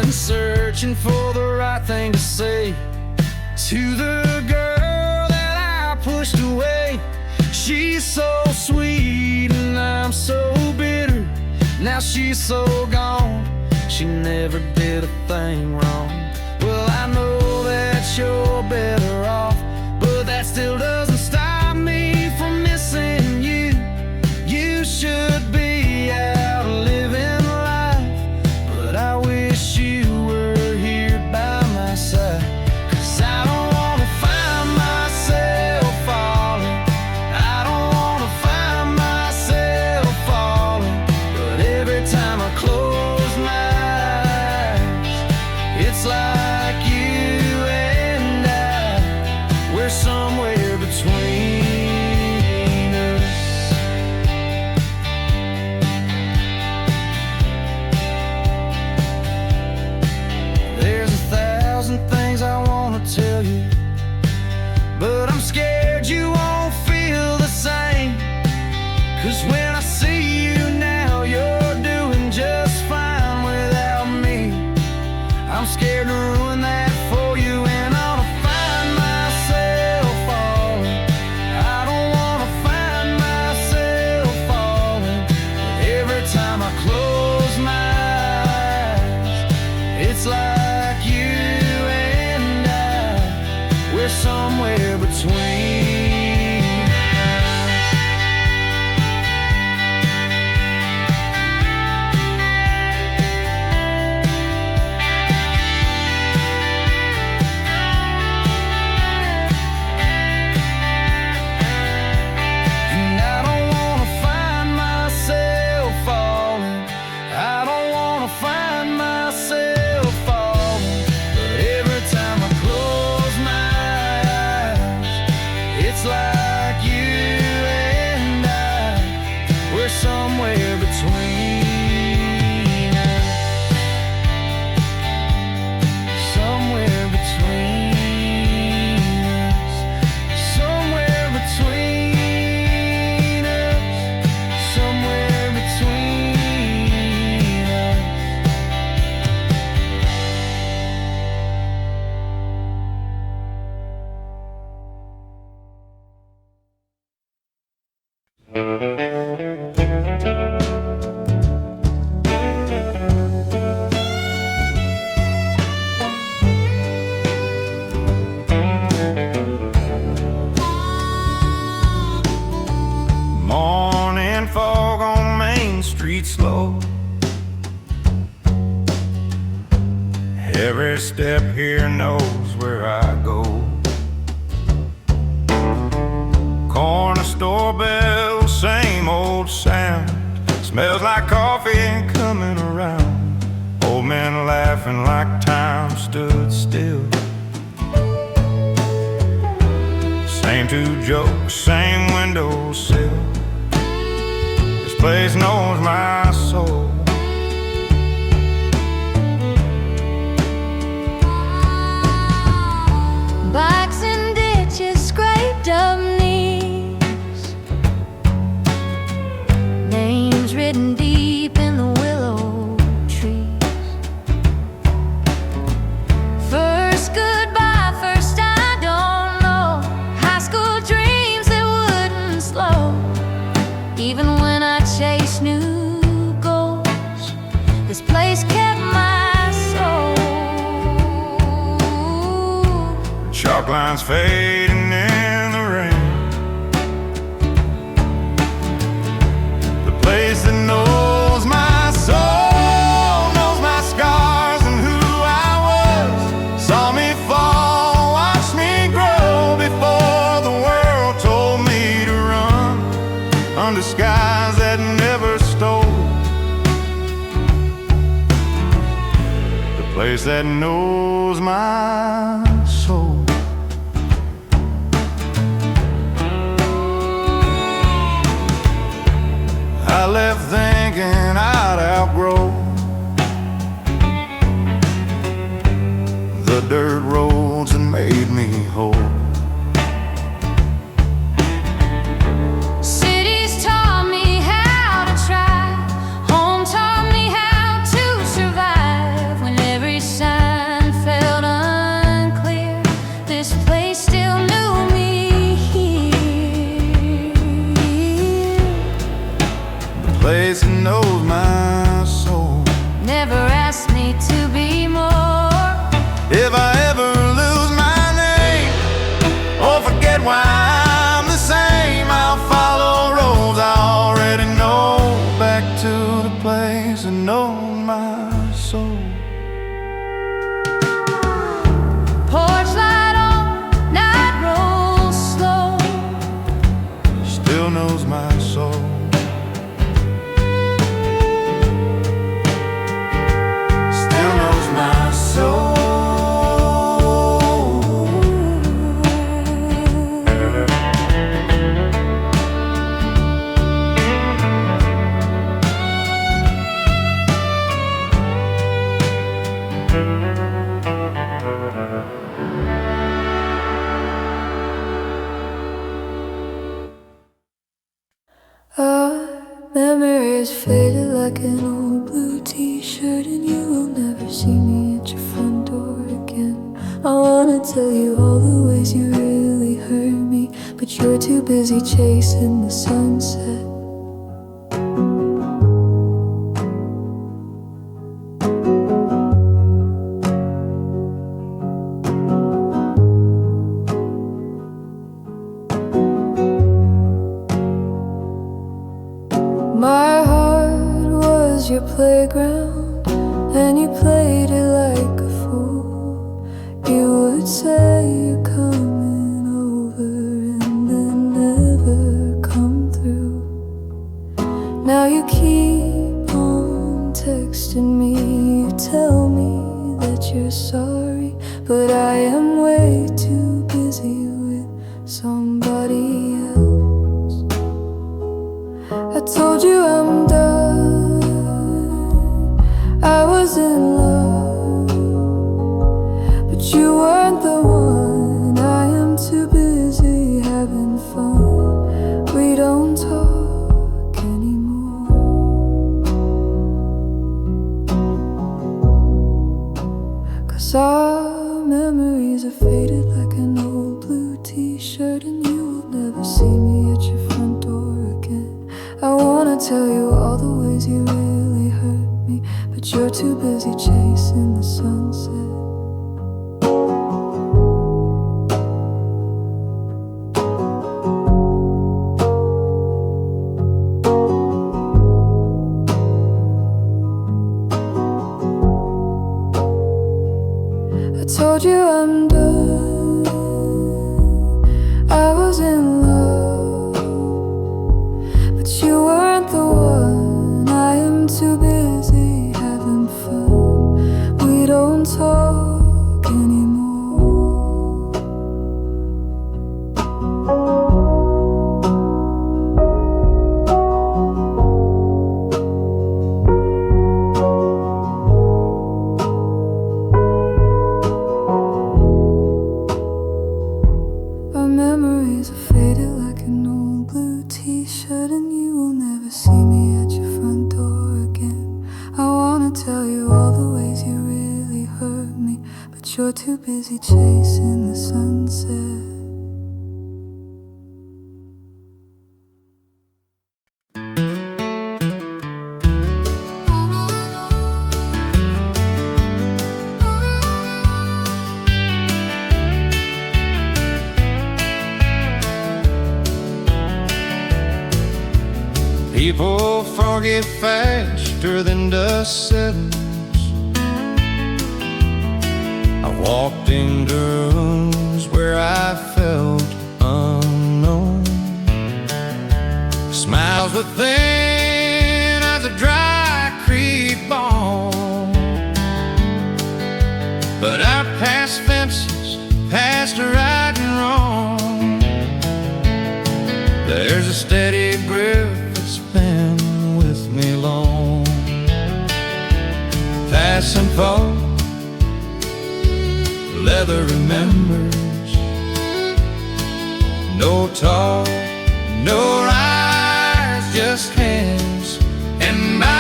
been searching for the right thing to say to the girl that I pushed away. She's so sweet and I'm so bitter. Now she's so gone, she never did a thing wrong. Well, I know that you're better off, but that still doesn't stop me from missing you. You should be out living life, but I wish you were here by my side. 'Cause I don't wanna find myself falling, I don't wanna find myself falling, but every time I close my eyes, it's like you and I, we're somewhere between us. There's 1,000 things I wanna tell you, but I'm scared you won't feel the same. 'Cause when I see you now, you're doing just fine without me. I'm scared to ruin that for you, and I'll find myself falling. I don't wanna find myself falling, but every time I close my eyes, it's like you and I, we're somewhere between. And I don't wanna find myself falling, I don't wanna find myself falling, but every time I close my eyes, it's like you and I, we're somewhere between us. Somewhere between us. Somewhere between us. Somewhere between us. Morning fog on Main Street slow. Every step here knows where I go. Corner store bell, same old sound. Smells like coffee coming around. Old men laughing like time stood still. Same two jokes, same windowsill. This place knows my soul. Bikes and ditches, scraped up knees, names written deep in the willow trees. First goodbye, first I don't know. High school dreams that wouldn't slow. Even when I chase new goals, this place kept my soul. Chalk lines fading in the rain. The place that knows my soul, knows my scars and who I was. Saw me fall, watched me grow before the world told me to run under skies that never stole. The place that knows my soul. I left thinking I'd outgrow the dirt roads that made me whole. Cities taught me how to try, home taught me how to survive. When every soul. Porch light on, night rolls slow. Still knows my soul. Still knows my soul. Our memories faded like an old blue t-shirt, and you will never see me at your front door again. I wanna tell you all the ways you really hurt me, but you're too busy chasing the sunset. My heart was your playground, and you played it like a fool. You would say you're coming over and then never come through. Now you keep on texting me, you tell me that you're sorry, but I am way too busy with somebody else. I told you I'm done, I was in love, but you weren't the one. I am too busy having fun. We don't talk anymore, 'cause our memories are faded like an old blue t-shirt, and you will never see me at your front door again. I wanna tell you all the ways you really hurt me, but you're too busy chasing the sunset. I told you I'm done, I was in love, but you weren't the one. I am too busy having fun. We don't talk anymore. Our memories are faded like an old blue t-shirt, and you will never see me at your front door again. I wanna tell you all the ways you really hurt me, but you're too busy chasing the sunset. People forget faster than dust settles. I walked into rooms where I felt unknown. Smiles were thin as a dry creek bone, but our past fences, past right and wrong. There's a steady grip that's been with me long. Passing folk, leather remembers. No talk, no eyes, just hands and miles.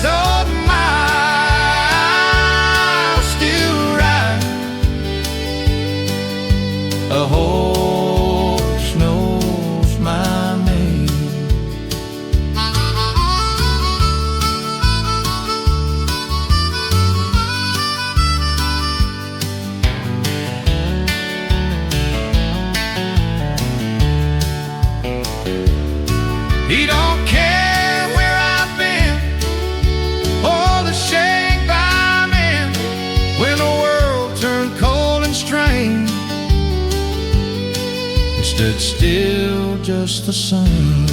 Oh, miles still right. A horse knows my name. He don't care it's still just the same.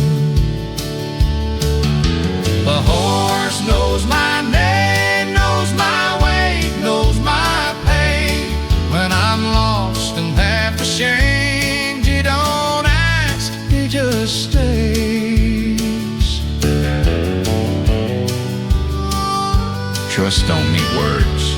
The horse knows my name, knows my way, knows my pain. When I'm lost and half ashamed, he don't ask, he just stays. Trust don't need words.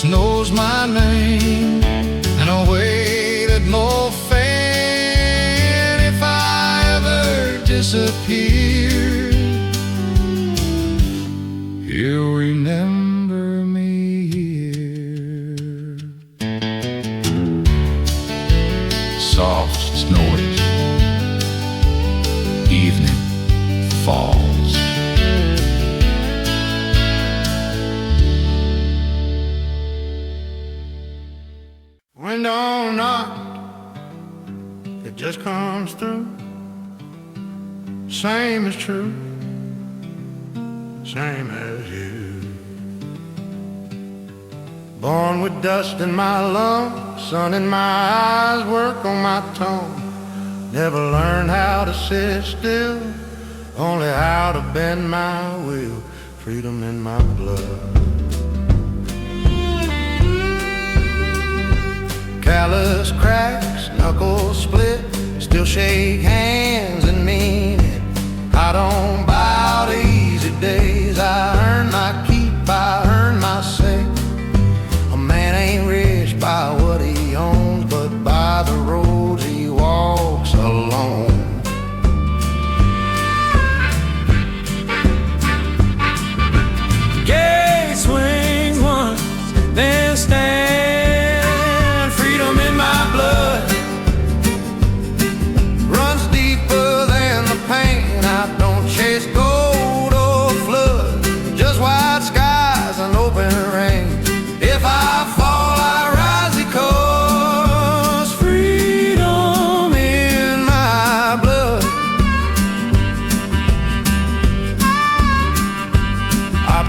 Knows my name in a way that no fan, if I ever disappear, he'll remember me here. Soft noise, evening falls. Wind don't knock, it just comes through. Same is true, same as you. Born with dust in my lungs, sun in my eyes, work on my tongue. Never learned how to sit still, only how to bend my will. Freedom in my blood. Callous cracks, knuckles split, still shake hands and mean it. I don't bow to easy days, I earn my keep, I earn my say. A man ain't rich by what he owns, but by the roads he walks alone. Gate swings once, then stand.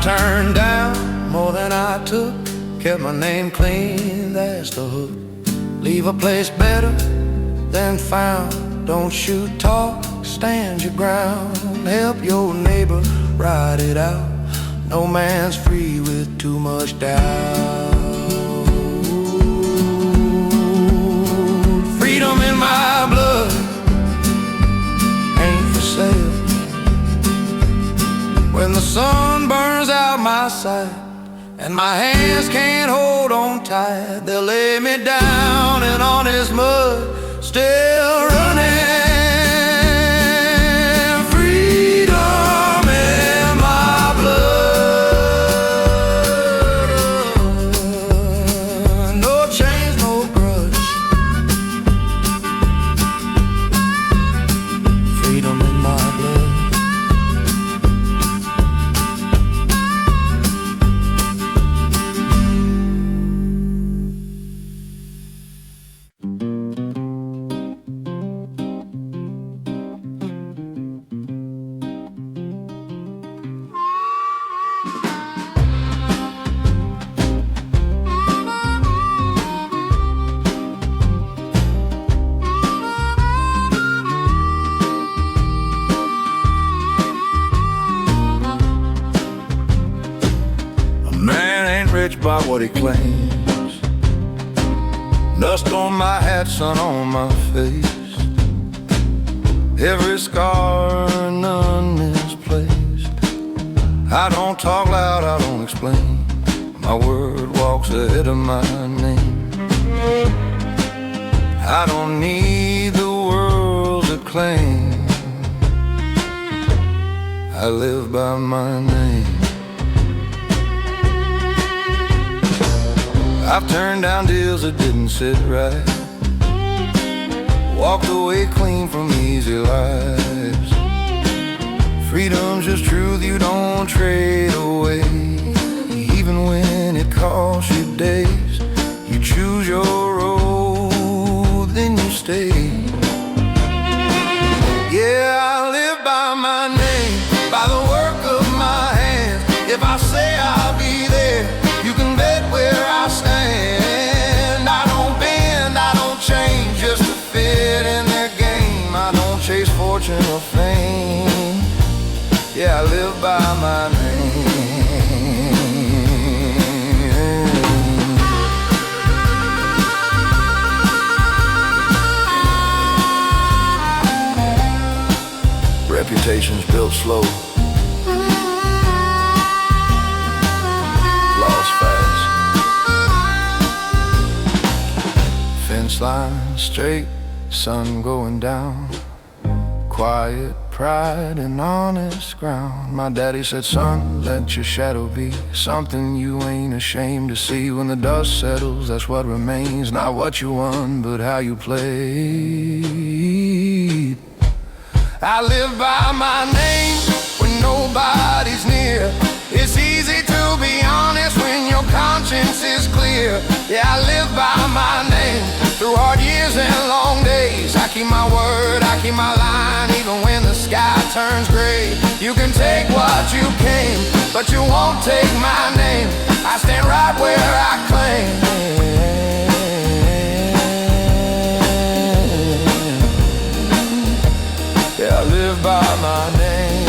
Turned down more than I took, kept my name clean, that's the hook. Leave a place better than found. Don't shoot, talk, stand your ground. Help your neighbor ride it out. No man's free with too much doubt. Freedom in my blood ain't for sale. When the sun burns out my sight and my hands can't hold on tight, they'll lay me down and on this mud, still running. Freedom in my blood. No chains, no grudge. Freedom in my blood. Rich by what he claims. Dust on my hat, sun on my face. Every scar, none misplaced. I don't talk loud, I don't explain. My word walks ahead of my name. I don't need the world's acclaim. I live by my name. I've turned down deals that didn't sit right, walked away clean from easy lives. Freedom's just truth you don't trade away. Even when it costs you days, you choose your road, then you stay. Yeah, I live by my name, by the work of my fortune or fame. Yeah, I live by my name. Reputation's built slow, lost fast. Fence line straight, sun going down. Quiet pride and honest ground. My daddy said, son, let your shadow be something you ain't ashamed to see. When the dust settles, that's what remains. Not what you won, but how you played. I live by my name when nobody's near. It's easy to be honest when your conscience is clear. Yeah, I live by my name through hard years and long days. I keep my word, I keep my line, even when the sky turns gray. You can take what you came, but you won't take my name. I stand right where I claim. Yeah, I live by my name.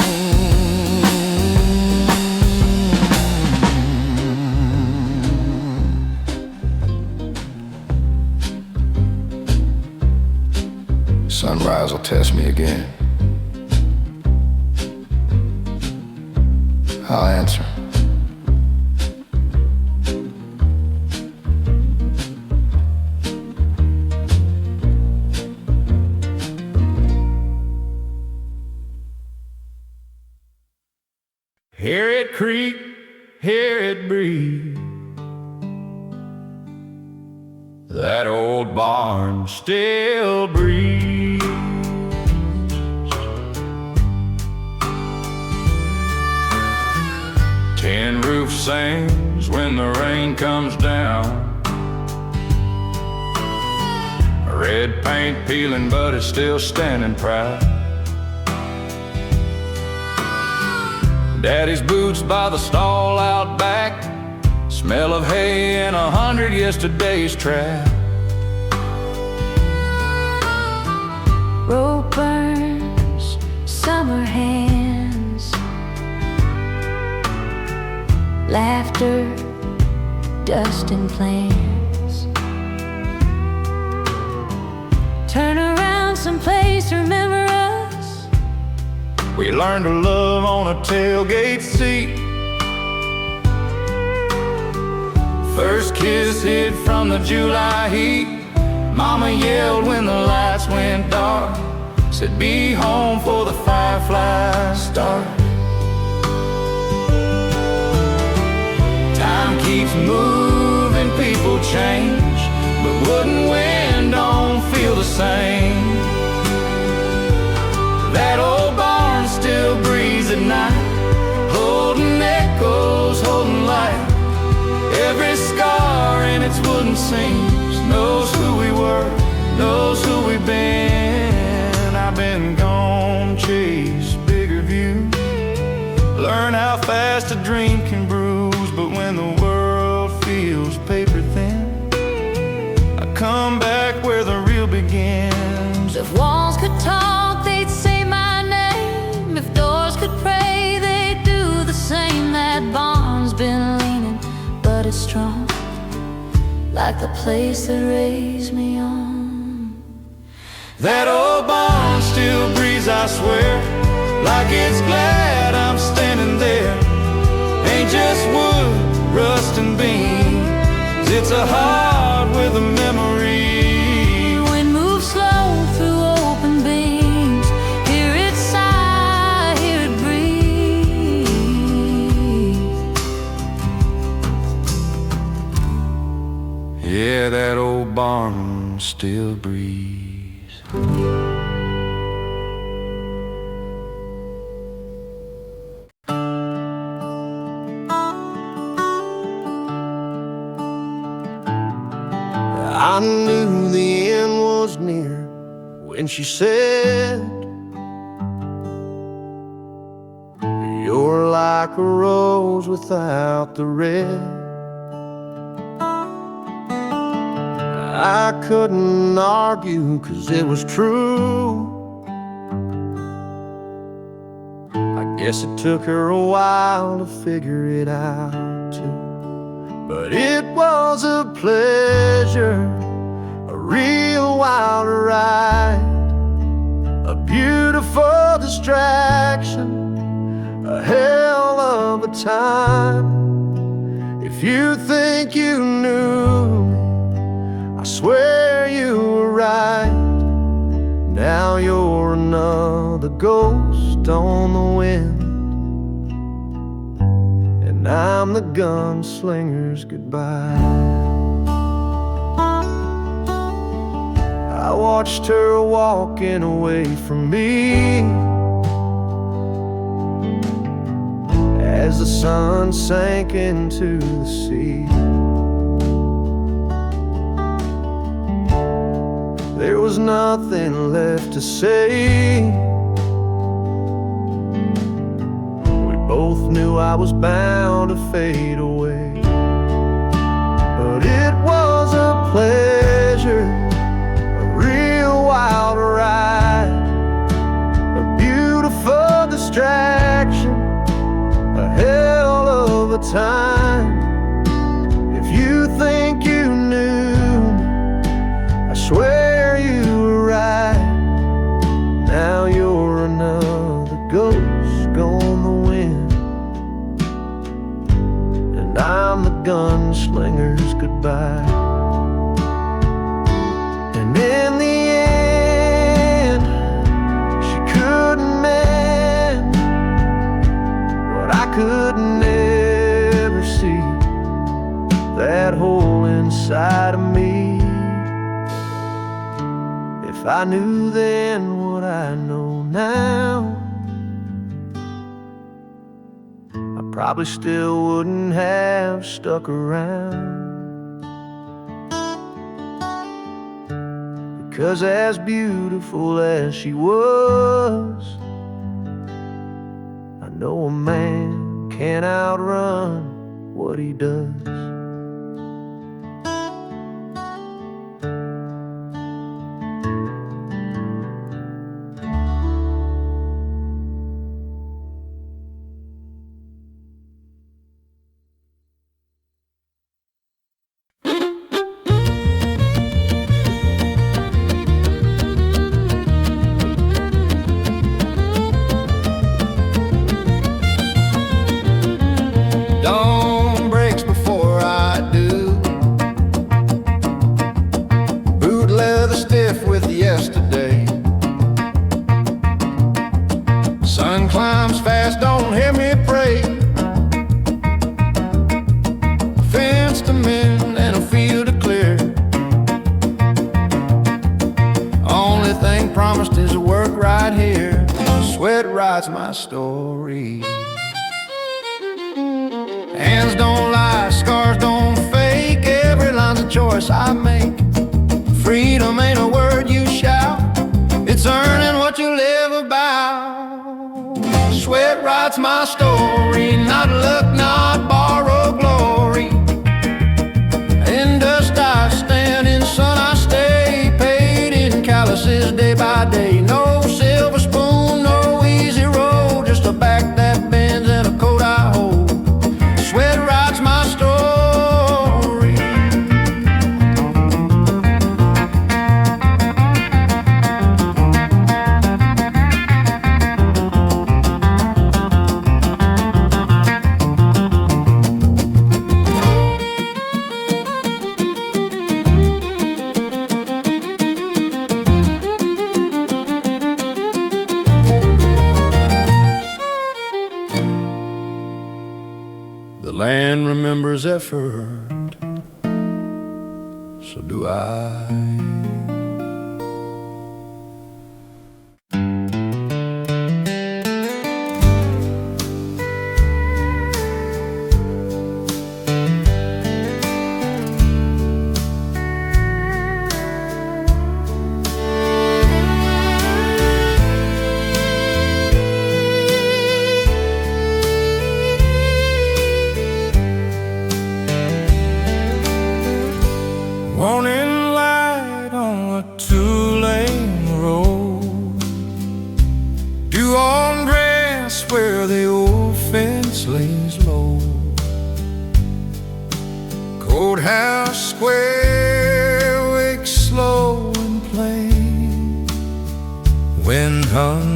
Sunrise will test me again. I'll answer. Hear it creak, hear it breathe. That old barn still breathes. Tin roof sings when the rain comes down. Red paint peeling, but it's still standing proud. Daddy's boots by the stall out back, smell of hay and 100 yesterday's trap. Road burns, summer hands, laughter, dust and plans. Turn around someplace, remember us. We learned to love on a tailgate seat. First kiss hid from the July heat. Mama yelled when the lights went dark, said be home for the fireflies start. Time keeps moving, people change, but wood and wind don't feel the same. That old barn still breathes at night, holding echoes, holding light. Every scar in its wooden seams knows who we were, knows who we've been. I've been gone, chase bigger views, learn how fast a dream can bruise. But when the world feels paper thin, I come back where the real begins. If walls could talk, they'd say my name. If doors could pray, they'd do the same. That barn's been leaning, but it's strong, like the place that raised me on. That old barn still breathes, I swear, like it's glad I'm standing there. Ain't just wood, rust and beams, it's a heart with a memory. Wind moves slow through open beams, hear it sigh, hear it breathe. Yeah, that old barn still breathes. I knew the end was near when she said, you're like a rose without the red. I couldn't argue, 'cause it was true. Guess it took her a while to figure it out too. But it was a pleasure, a real wild ride, a beautiful distraction, a hell of a time. If you think you knew me, I swear you were right. Now you're another ghost on the wind, and I'm the gunslinger's goodbye. I watched her walking away from me as the sun sank into the sea. There was nothing left to say. We both knew I was bound to fade away. But it was a pleasure, a real wild ride, a beautiful distraction, a hell of a time. If you think you knew me, I swear now you're another ghost on the wind, and I'm the gunslinger's goodbye. And in the end, she couldn't mend what I could never see, that hole inside of me. If I knew then what I know now, I probably still wouldn't have stuck around. Because as beautiful as she was, I know a man can't outrun what he does. Dawn breaks before I do. Boot leather stiff with yesterday. Sun climbs fast, don't hear me pray. Fence to mend and a field to clear. Only thing promised is work right here. Sweat writes my story. Hands don't lie, scars don't fake. Every line's a choice I make. Freedom ain't a word you shout, it's earning what you live about. Sweat writes my story, not luck, not borrowed glory. In dust I stand, in sun I stay. Paid in calluses day by day. No silver spoon, no easy road, just a back that bends and a coat I hold. Sweat writes my story. The land remembers effort, so do I. Morning light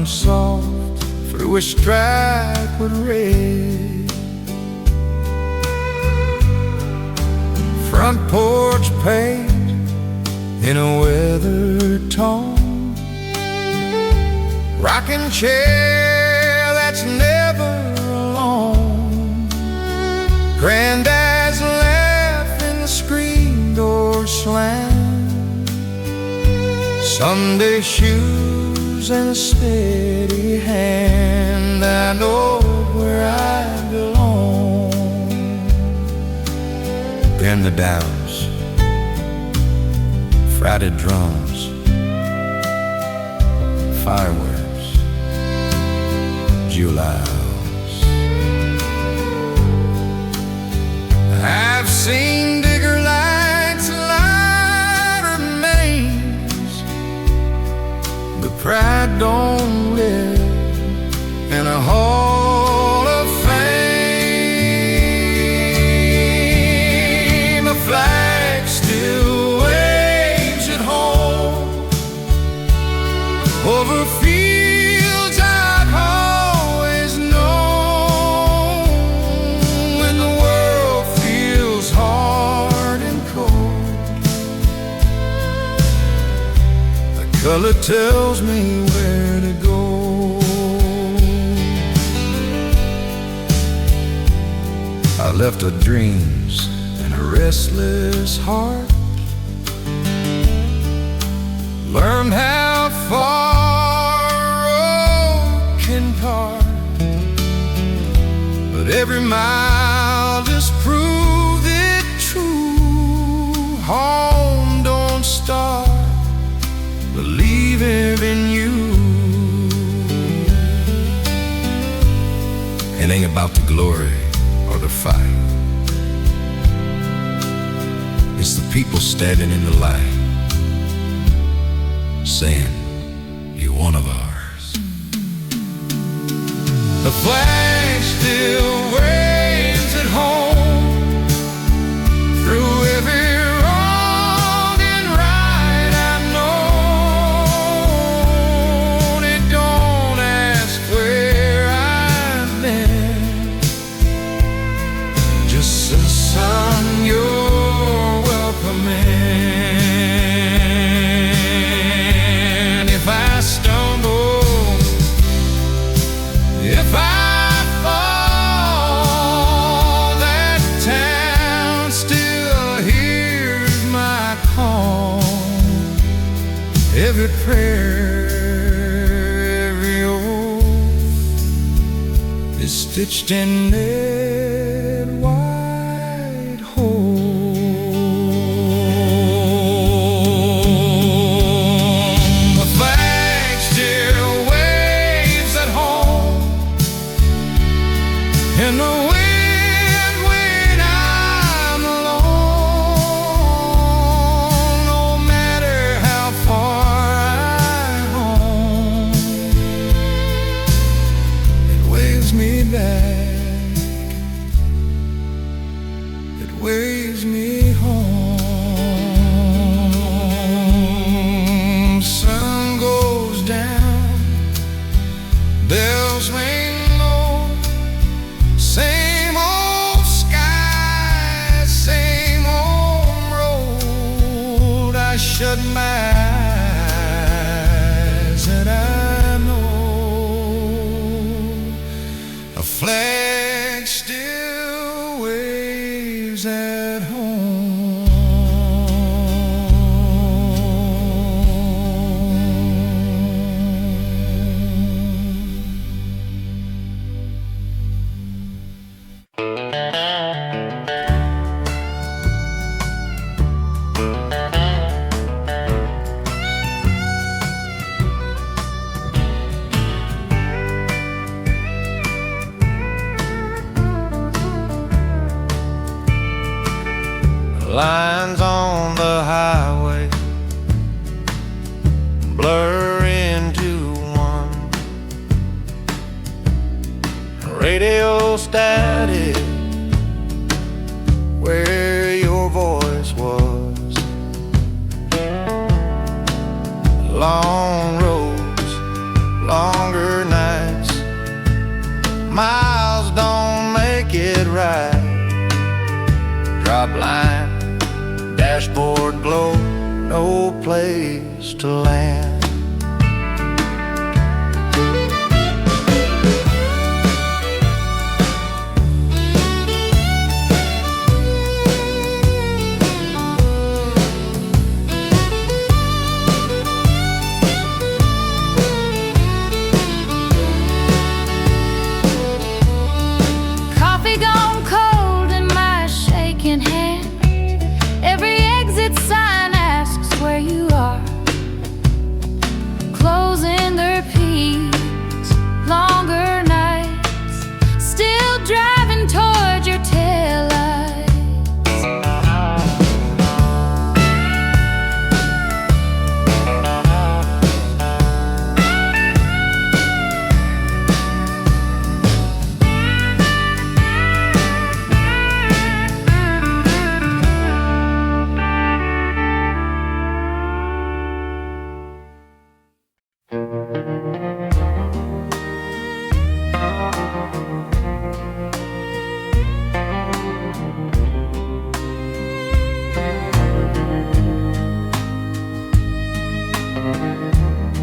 soft through a stripe with red. Front porch paint in a weather tone, rocking chair that's never alone. Granddad's laugh in the screen door slam, Sunday shoes and a steady hand. I know where I belong. In the Downs, Friday drums, fireworks, July's. I've seen digger lights light remains, but pride don't live in a hall of fame. A flag still waves at home over fields I've always known. When the world feels hard and cold, the color tells me where to go. I left her dreams and a restless heart, learned how far a road can part, but every mile just proved it true. Home don't start believing in you. It ain't about the glory or the fight, it's the people standing in the light saying, you're one of ours. The flag still waves at home through every wrong and right I've known. It don't ask where I've been, just the sun you're welcoming. If I stumble, if I fall, that town still hears my call. Every prayer, every oath is stitched in red, white home. The flag still waves at home in the wind when I'm alone. No matter how far I roam, it waves me back, it waves me home. Sun goes down, bells ring low, same old sky, same old road. I shut my eyes and I know a flag still waves at home. Lines on the highway blur into one. Radio static where your voice was. Long roads, longer Miles don't make it right. Drop line, dashboard glow, no place to land.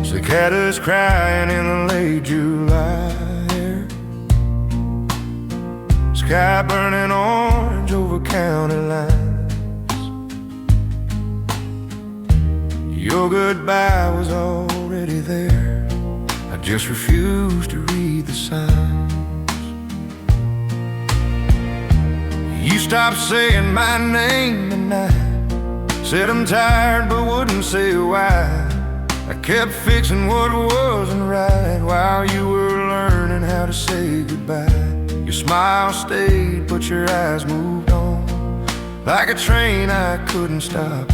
Cicadas crying in the late July air. Sky burning orange over county lines. Your goodbye was already there. I just refused to read the signs. You stopped saying my name tonight. Said I'm tired but wouldn't say why. I kept fixing what wasn't right while you were learning how to say goodbye. Your smile stayed, but your eyes moved on. Like a train I couldn't stop.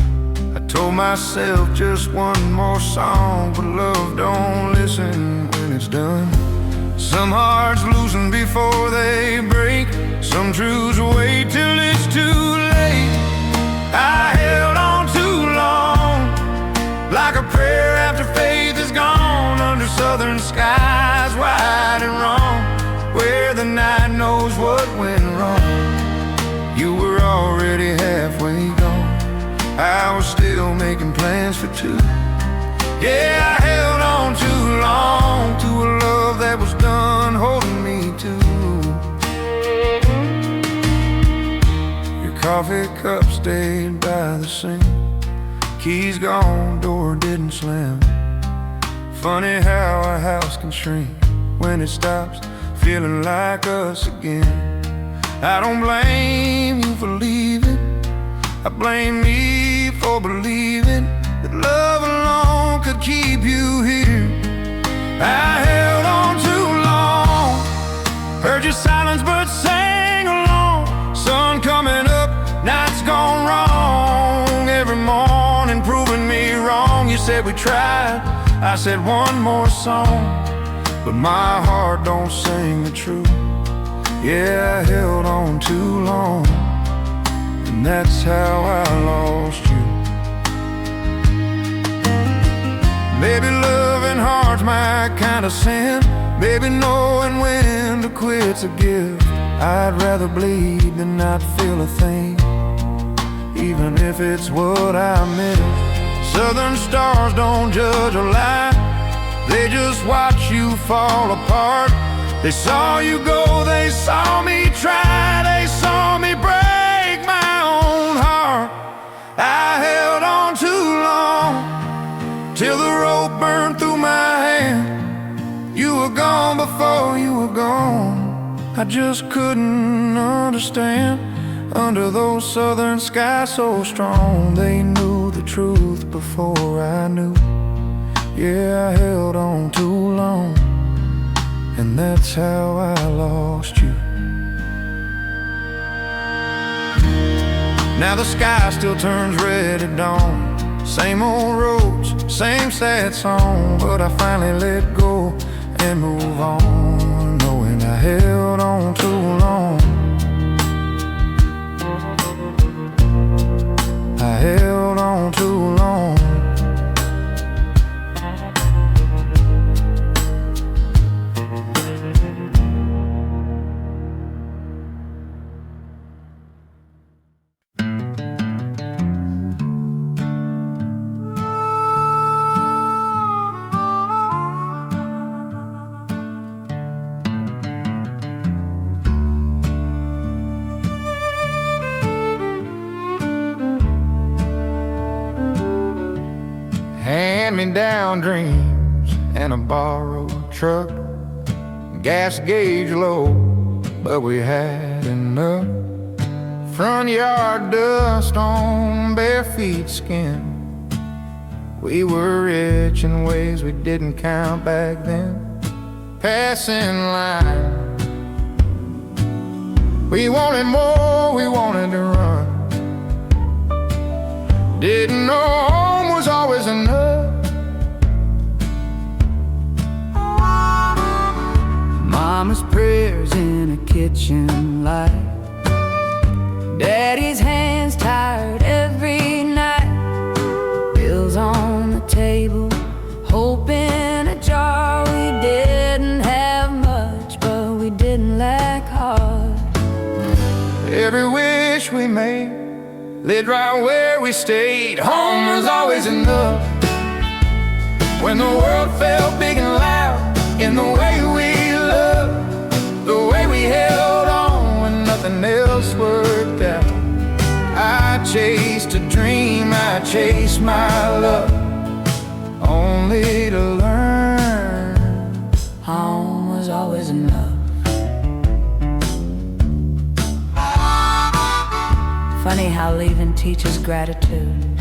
I told myself just one more song, but love don't listen when it's done. Some hearts loosen before they break. Some truths wait till it's too late. I held on too long, like a prayer after faith is gone, under southern skies, wide and wrong, where the night knows what went wrong. You were already halfway gone. I was still making plans for two. Yeah, I held on too long to a love that was done holding me to. Your coffee cup stayed by the sink. Keys gone, door didn't slam. Funny how a house can shrink when it stops feeling like us again. I don't blame you for leaving. I blame me for believing that love alone could keep you here. I held on too long, heard your silence but sang along. Sun coming up, night's gone wrong. Every morning proving me wrong. You said we tried, I said one more song, but my heart don't sing the truth. Yeah, I held on too long, and that's how I lost you. Maybe loving hard's my kind of sin. Maybe knowing when to quit's a gift. I'd rather bleed than not feel a thing, even if it's what I miss. Southern stars don't judge a lie, they just watch you fall apart. They saw you go, they saw me try, they saw me break my own heart. I held on too long, till the rope burned through my hand. You were gone before you were gone. I just couldn't understand. Under those southern skies so strong, they knew the truth before I knew. Yeah, I held on too long, and that's how I lost you. Now the sky still turns red at dawn. Same old roads, same sad song, but I finally let go and move on, knowing I held on too long. I held on too long. hand-me-down dreams and a borrowed truck. Gas gauge low, but we had enough. Front yard dust on bare feet skin. We were rich in ways we didn't count back then. Passing line, we wanted more, we wanted to run. Didn't know home was always enough. Mama's prayers in a kitchen light. Daddy's hands tired every night. Bills on the table, hope in a jar. We didn't have much, but we didn't lack heart. Every wish we made lived right where we stayed. Home was always enough. When the world felt big and loud, in the way we loved, the way we held on when nothing else worked out. I chased a dream, I chased my love, only to learn home was always enough. Funny how leaving teaches gratitude.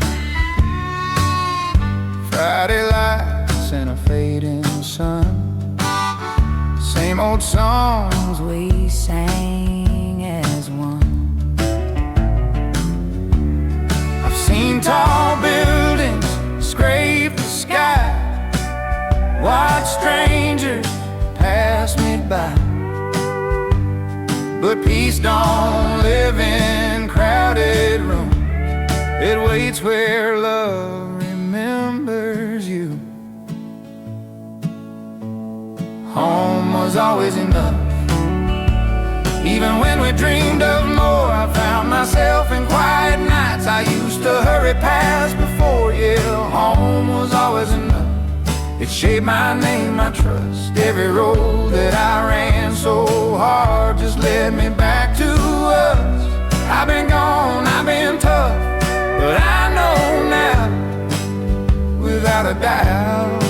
Friday lights and a fading sun. Same old songs we sang as one. I've seen tall buildings scrape the sky, watch strangers pass me by. But peace don't live in crowded rooms. It waits where love remembers you. Home was always enough. Even when we dreamed of more, I found myself in quiet nights I used to hurry past before. Yeah, home was always enough. It shaped my name, my trust. Every road that I ran so hard just led me back to us. I've been gone, I've been tough, but I know now, without a doubt,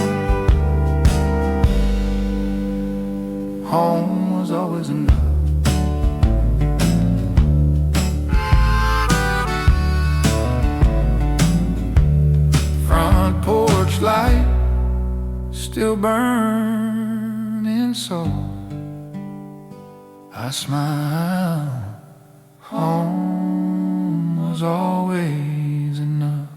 home was always enough. Front porch light still burning, so I smile. Home was always enough.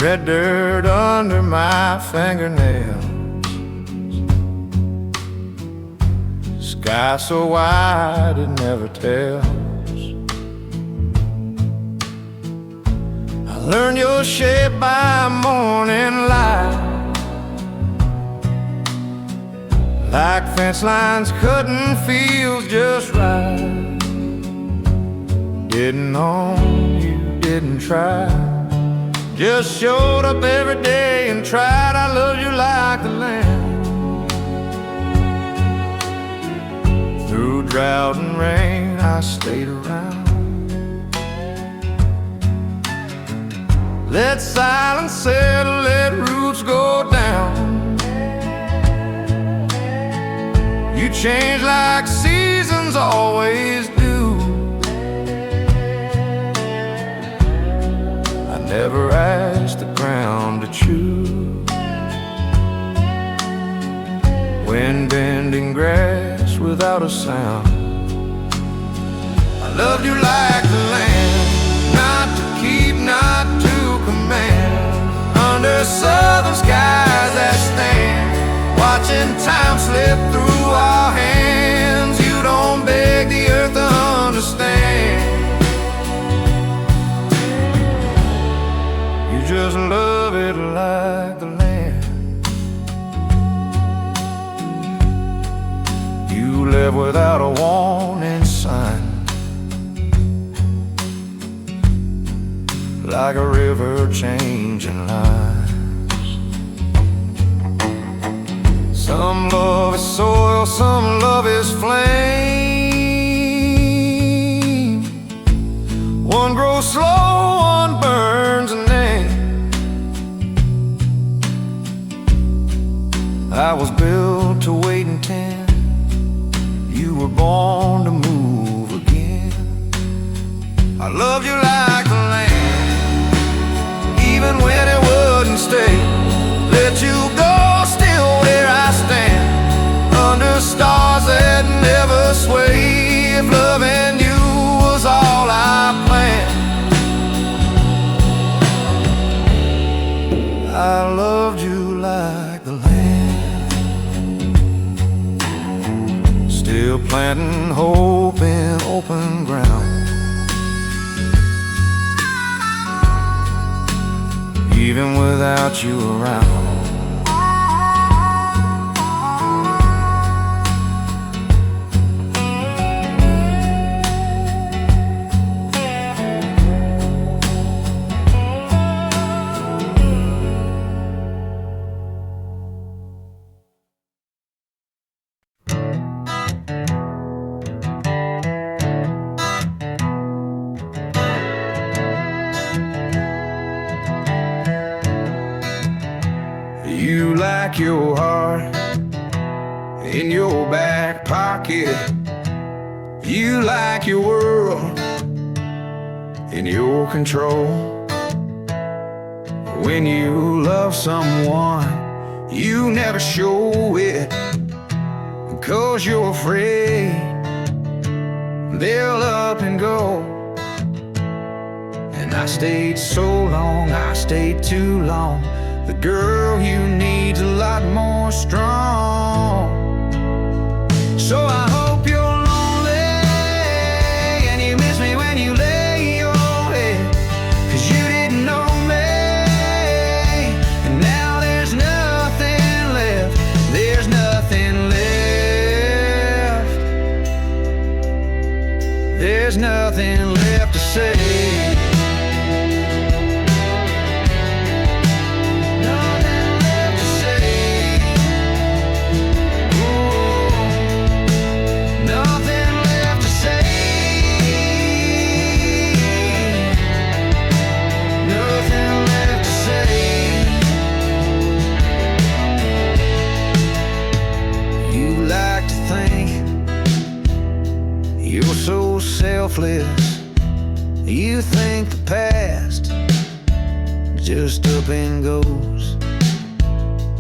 Red dirt under my fingernails, sky so wide it never tells. I learned your shape by morning light, like fence lines cutting fields just right. Didn't own you, didn't try, just showed up every day and tried. I loved you like the land. Through drought and rain, I stayed around. Let silence settle, let roots go down. You change like seasons always do. Never asked the ground to choose. Wind bending grass without a sound. I loved you like the land, not to keep, not to command. Under southern skies that stand, watching time slip through our hands. You don't beg the earth to understand. Just love it like the land. You left without a warning sign, like a river changing lives. Some love is soil, some love is flame. One grows slow, one burns an end. I was built to wait and tend. You were born to move again. I loved you like the land, even when it wouldn't stay. Let you go, still where I stand, under stars that never sway. If loving you was all I planned, I loved you like the land, still planting hope in open ground. Even without you around. You like your heart in your back pocket. You like your world in your control. When you love someone, you never show it, because you're afraid they'll up and go. And I stayed so long, I stayed too long. The girl you need's a lot more strong. So I hope you're lonely and you miss me when you lay your head, 'cause you didn't know me, and now there's nothing left. There's nothing left. There's nothing left to say. You're so selfless. You think the past just up and goes.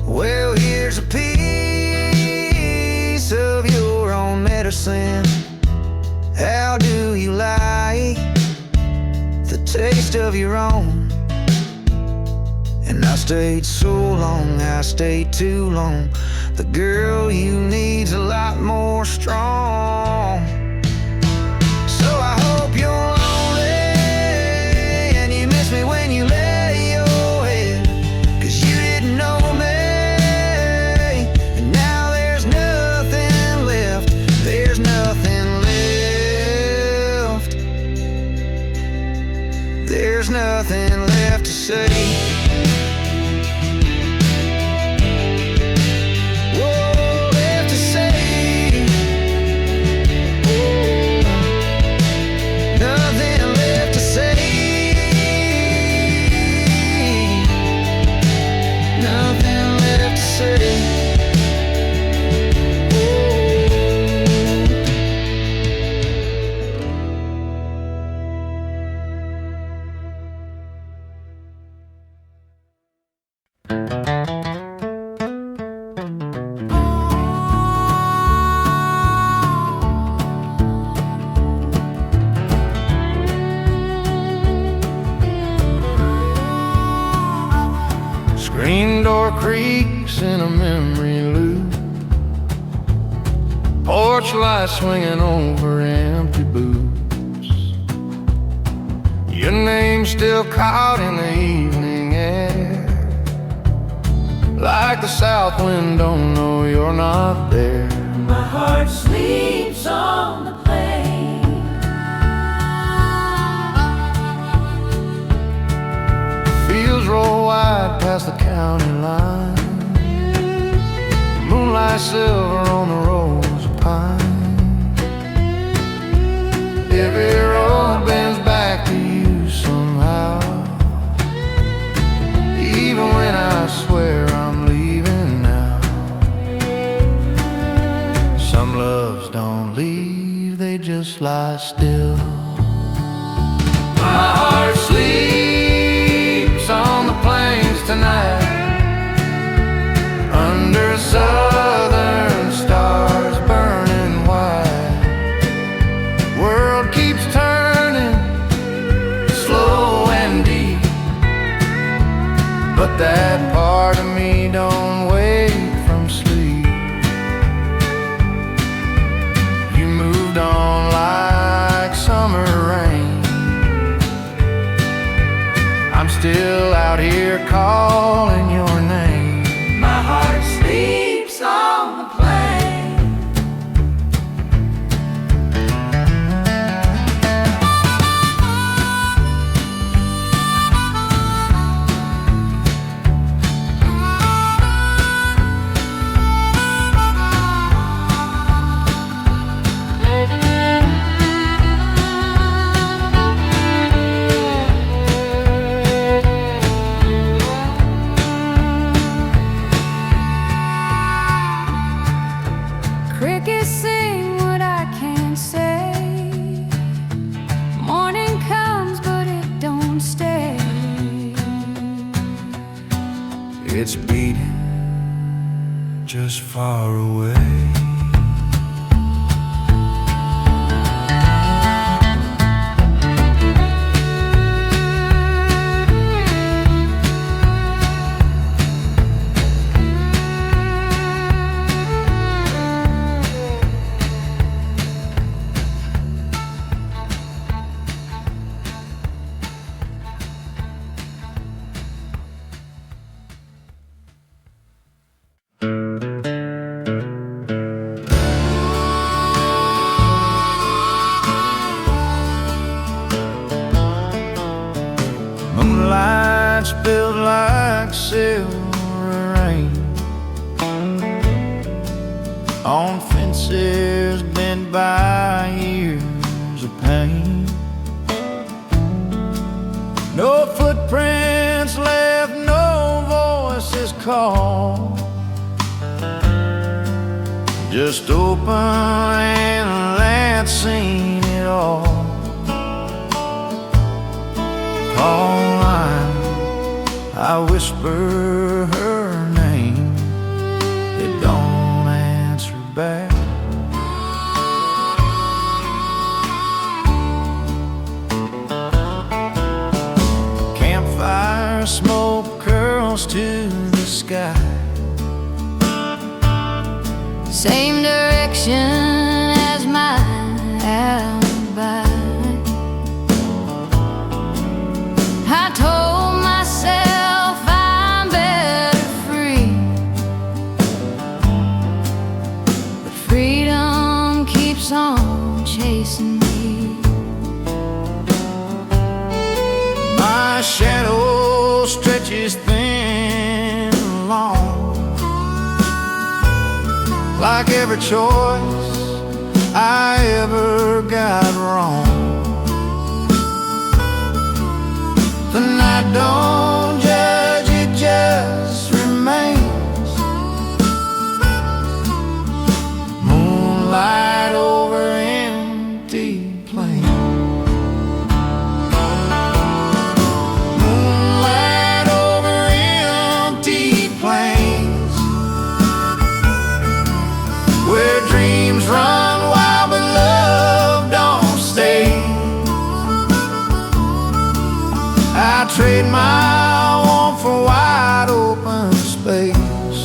Well, here's a piece of your own medicine. How do you like the taste of your own? And I stayed so long, I stayed too long. The girl you need's a lot more strong. So I hope you're lonely and you miss me when you lay your head, 'cause you didn't know me, and now there's nothing left. There's nothing left. There's nothing left to say. Screen door creaks in a memory loop, porch light swinging over empty boots. Your name still caught in the evening air, like the south wind don't know you're not there. My heart sleeps on the plain. every road bends back to you somehow. Even when I swear I'm leaving now. Some loves don't leave, they just lie still. My heart sleeps on the plains tonight, under southern stars burning white. World keeps turning, slow and deep, but that part of me don't wake from sleep. You moved on like summer rain. I'm still out here calling your name. My heart sleeps on the plain. Crickets sing what I can't say. Morning comes, but it don't stay. It's beating just far away. Moonlight spilled like silver rain on fences bent by years of pain. No footprints left, no voices call, just open and seen it all. Online, I whisper her name, it don't answer back. Campfire smoke curls to the sky, Same direction as my alibi. I told myself I'm better free, but freedom keeps on chasing me. my shadow stretches thin and long, like every choice I ever got wrong. The night don't judge, it just remains. Moonlight over empty plains. Moonlight over empty plains, where dreams run wild but love don't stay. I trade my warmth for wide open space.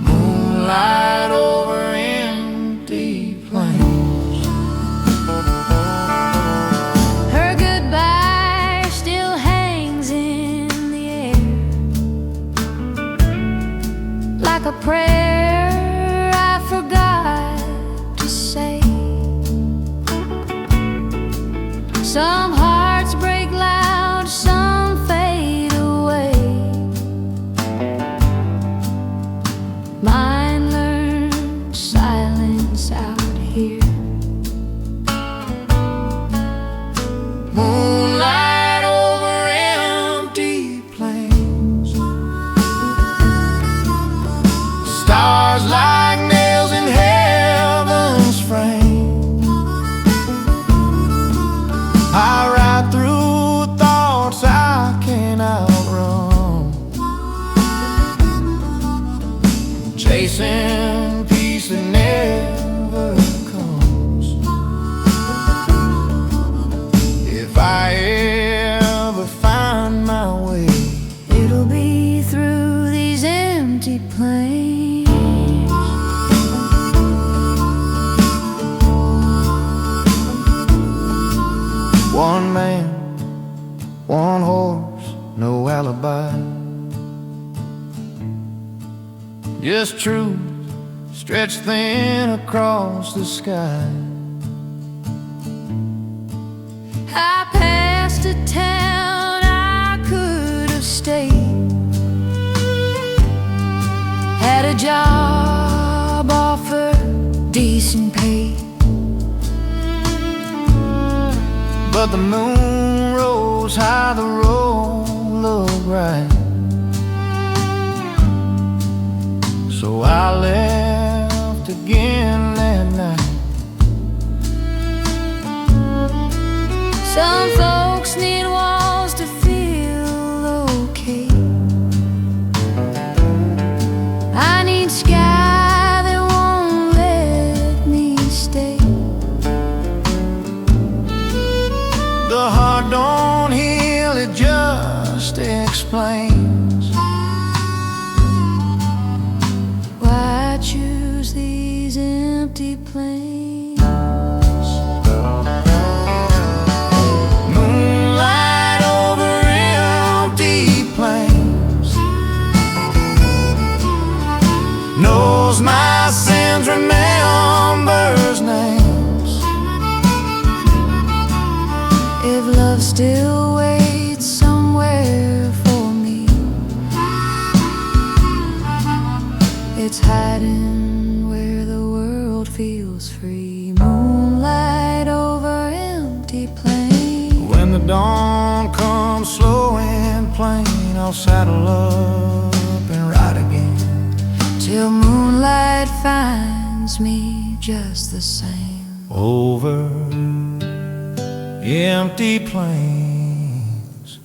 Moonlight over empty plains. Her goodbye still hangs in the air, like a prayer I forgot to say. Some hearts break loud, some fade away. Mine learned silence out here. just truth stretched thin across the sky. I passed a town I could have stayed, had a job offer, decent pay, but the moon rose high, the road looked right. So I left again that night. Some folks need walls to feel okay. I need sky that won't let me stay. The heart don't heal, it just explains why I choose these empty plains. Moonlight over empty plains, knows my sins, remembers names. If love still waits somewhere for me, it's hiding where the world feels free. Moonlight over empty plains. When the dawn comes slow and plain, I'll saddle up and ride again, Till moonlight finds me just the same. over empty plains.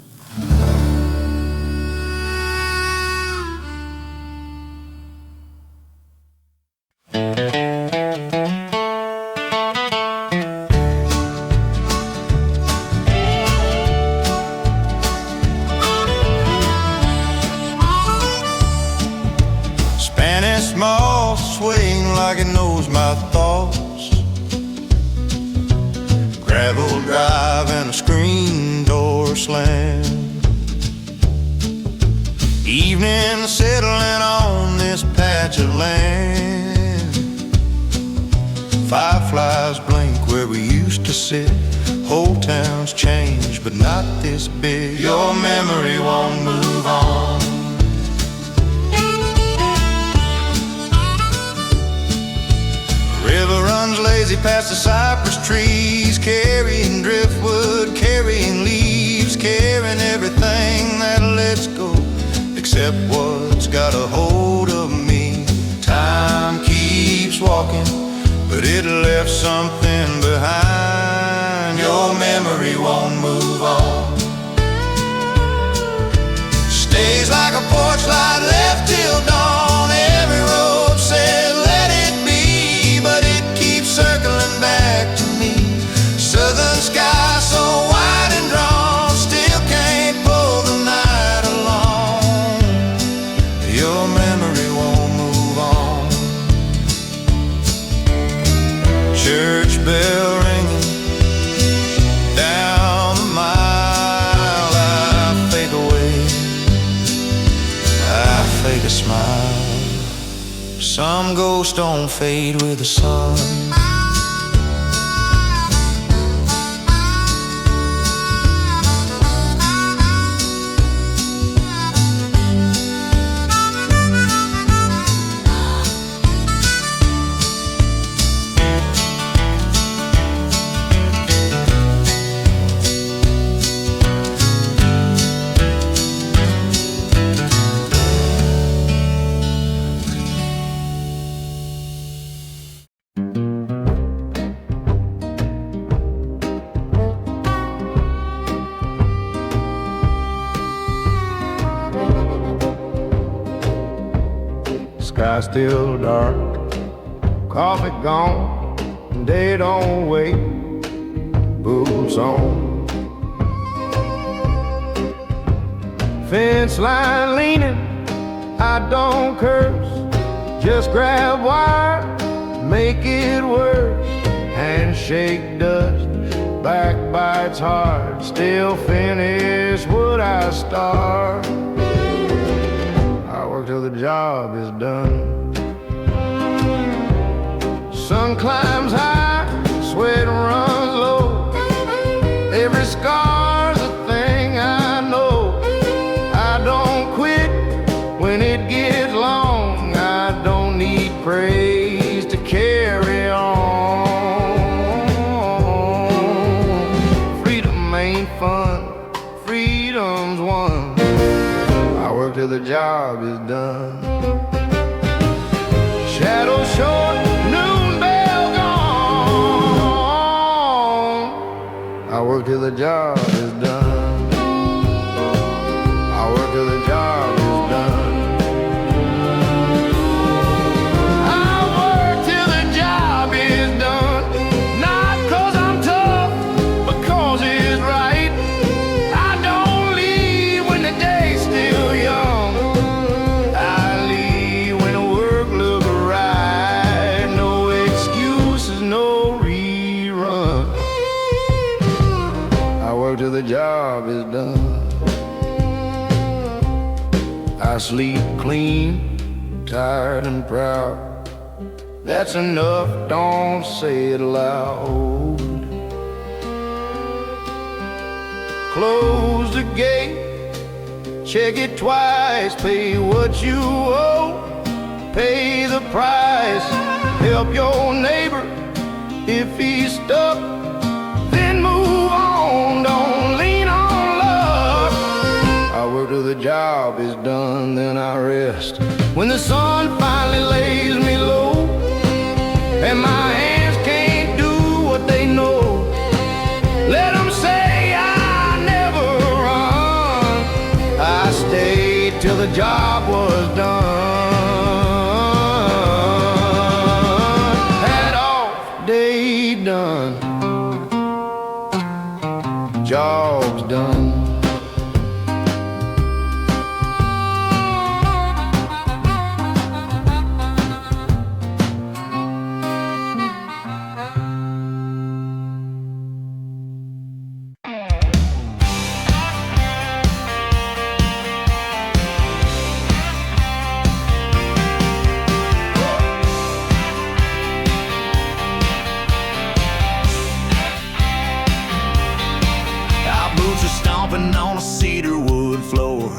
Spanish moss swaying like it knows my thoughts. Gravel drive and a screen door slam. Evening settling on this patch of land. Fireflies blink where we used to sit. Whole town's changed, but not this big. Your memory won't move on. River runs lazy past the cypress trees, carrying driftwood, carrying leaves, carrying everything that lets go, except what's got a hold of me. Time keeps walking, but it left something behind. Your memory won't move on. Stays like a porch light left till dawn. Every road said let it be, but it keeps circling back to me. Southern sky so wide and drawn, still can't pull the night along. Your memory won't move on. Church bell ringing down the mile. I fake away, I fake a smile. Some ghosts don't fade with the sun. Sky still dark, coffee gone, and day don't wait, boots on. Fence line leaning, I don't curse, just grab wire, make it worse. Handshake dust, backbites hard, still finish what I start. Till the job is done. job is done. Shadow short, noon bell gone. I work till the job is done. I work till the job is done. I work till the job is done. Not 'cause I'm tough, but 'cause it's right. I don't leave when the day's still young. I leave when the work looks right. No excuses, no rerun. I work till the job is done. I sleep clean, tired and proud. That's enough, don't say it loud. Close the gate, check it twice, pay what you owe, pay the price, help your neighbor if he's stuck, then move on, don't lean on luck. I work till the job is done, then I rest. When the sun finally lays me low, and my hands can't do what they know, let them say I never run. I stayed till the job was done. Had off day done. Job's done. Stomping on a cedar wood floor,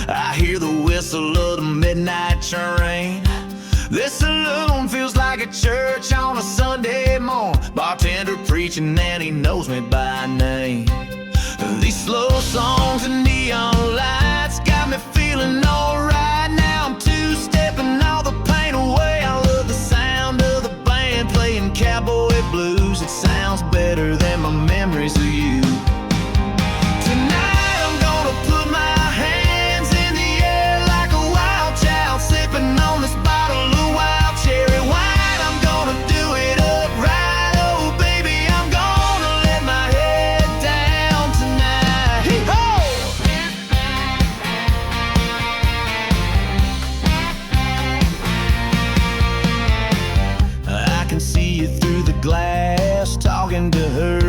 I hear the whistle of the midnight train. This saloon feels like a church on a Sunday morn. Bartender preaching and he knows me by name. These slow songs and neon lights got me feeling alright. Now I'm two-stepping all the pain away. I love the sound of the band playing cowboy blues. It sounds better than my memories of you. Glass, talking to her